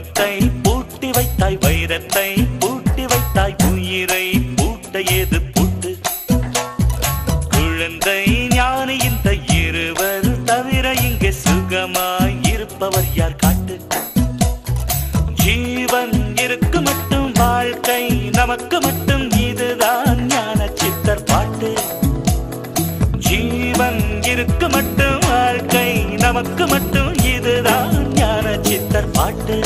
வைரத்தை பூட்டி வைத்தாய், வைரத்தை பூட்டி வைத்தாய், உயிரை பூட்ட ஏது பூட்டு? குழந்தை ஞானி இந்த இருவர் தவிர இங்கே சுகமாய் இருப்பவர் யார் காட்டு? ஜீவன் இருக்கு மட்டும் வாழ்க்கை நமக்கு மட்டும், இதுதான் ஞான சித்தர் பாட்டு. ஜீவன் இருக்கு மட்டும் வாழ்க்கை நமக்கு மட்டும், இதுதான் ஞான சித்தர் பாட்டு.